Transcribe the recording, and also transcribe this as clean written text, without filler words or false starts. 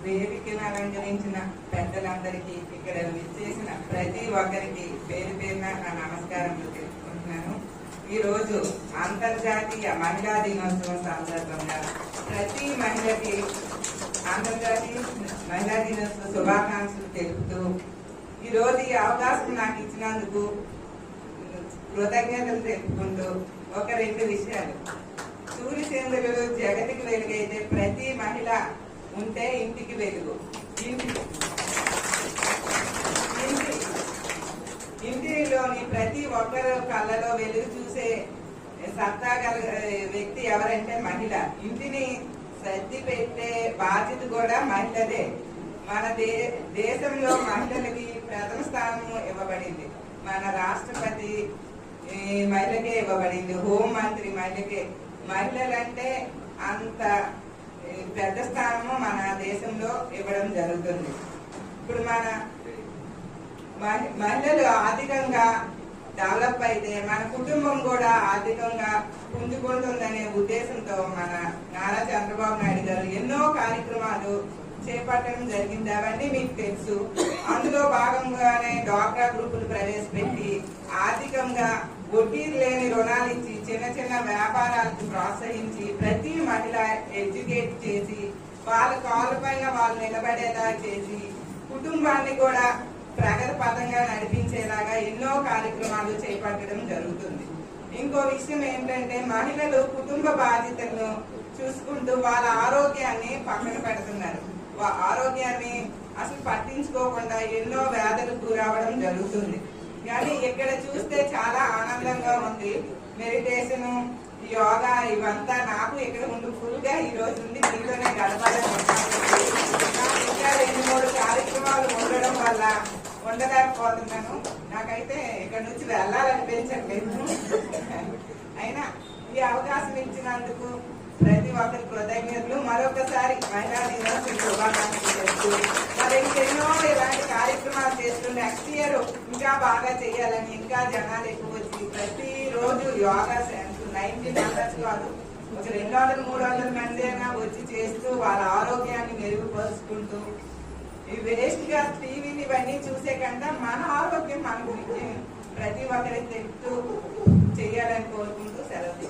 వేదికను అలంకరించిన పెద్దలందరికీ, ఇక్కడ విచ్చేసిన ప్రతి ఒక్కరికి పేరు పేరున నా నమస్కారములు తెలుపుకుంటున్నాను. ఈ రోజు అంతర్జాతీయ మహిళా దినోత్సవం సందర్భంగా ప్రతి మహిళకి అంతర్జాతీయ మహిళా దినోత్సవ శుభాకాంక్షలు తెలుపుతూ ఈ రోజు ఈ అవకాశం నాకు ఇచ్చినందుకు కృతజ్ఞతలు తెలుపుకుంటూ ఒక రెండు విషయాలు. సూర్యచంద్రులు జగతికి వెలుగైతే ప్రతి మహిళ ఉంటే ఇంటికి వెలుగు. ఇంటిలోని ప్రతి ఒక్కరు కళ్ళలో వెలుగు చూసే సత్తా గల వ్యక్తి ఎవరంటే మహిళ. ఇంటిని సర్ది పెట్టే బాధ్యత కూడా మహిళదే. మన దేశంలో మహిళలకి ప్రథమ స్థానం ఇవ్వబడింది. మన రాష్ట్రపతి మహిళకే ఇవ్వబడింది, హోం మంత్రి మహిళకే. మహిళలంటే అంత పెద్ద స్థానము మన దేశంలో ఇవ్వడం జరుగుతుంది. ఇప్పుడు మన మహిళలు ఆర్థికంగా డెవలప్ అయితే మన కుటుంబం కూడా ఆర్థికంగా పుంజుకుంటుందనే ఉద్దేశంతో మన నారా చంద్రబాబు నాయుడు గారు ఎన్నో కార్యక్రమాలు చేపట్టడం జరిగింది. అవన్నీ మీకు తెలుసు. అందులో భాగంగానే డ్వాక్రా గ్రూపులు ప్రవేశపెట్టి ఆర్థికంగా వడ్డీ లేని రుణాలు ఇచ్చి చిన్న చిన్న వ్యాపారాలకు ప్రోత్సహించి ప్రతి మహిళ ఎడ్యుకేట్ చేసి వాళ్ళ కాళ్ళ పైన వాళ్ళు నిలబడేలా చేసి కుటుంబాన్ని కూడా ప్రగతి పథంగా నడిపించేలాగా ఎన్నో కార్యక్రమాలు చేపట్టడం జరుగుతుంది. ఇంకో విషయం ఏంటంటే మహిళలు కుటుంబ బాధ్యతలను చూసుకుంటూ వాళ్ళ ఆరోగ్యాన్ని పక్కన పెడుతున్నారు. ఆరోగ్యాన్ని అసలు పట్టించుకోకుండా ఎన్నో వ్యాధులు గురవడం జరుగుతుంది. కానీ ఇక్కడ చూస్తే చాలా ఆనందంగా ఉంది. మెడిటేషన్, యోగా ఇవంతా నాకు ఇక్కడ ఉండి ఫుల్ గా ఈ రోజు నుండి మీతోనే గడపాలని ఇంకా 2-3 కార్యక్రమాలు ఉండడం వల్ల ఉండలేకపోతున్నాను. నాకైతే ఇక్కడ నుంచి వెళ్ళాలనిపించట్లేదు. అయినా ఈ అవకాశం ఇచ్చినందుకు ప్రతి ఒక్కరి కృతజ్ఞతలు. మరొకసారి మహిళా దినోత్సవ శుభాకాంక్షలు చేస్తూ మరి ఇంకెన్నో ఇలాంటి కార్యక్రమాలు చేస్తూ నెక్స్ట్ ఇయర్ ఇంకా బాగా చేయాలని, ఇంకా జనాలు ఎక్కువ వచ్చి ప్రతిరోజు యోగా 90 మెంబర్స్ కాదు, ఒక 200-300 మంది అయినా వచ్చి చేస్తూ వాళ్ళ ఆరోగ్యాన్ని మెరుగుపరుచుకుంటూ ఈ వేస్ట్ గా టీవీని ఇవన్నీ చూసే కంటే మన ఆరోగ్యం మనకు ప్రతి ఒక్కరికి తెలుస్తూ చేయాలని కోరుకుంటూ సెలవు.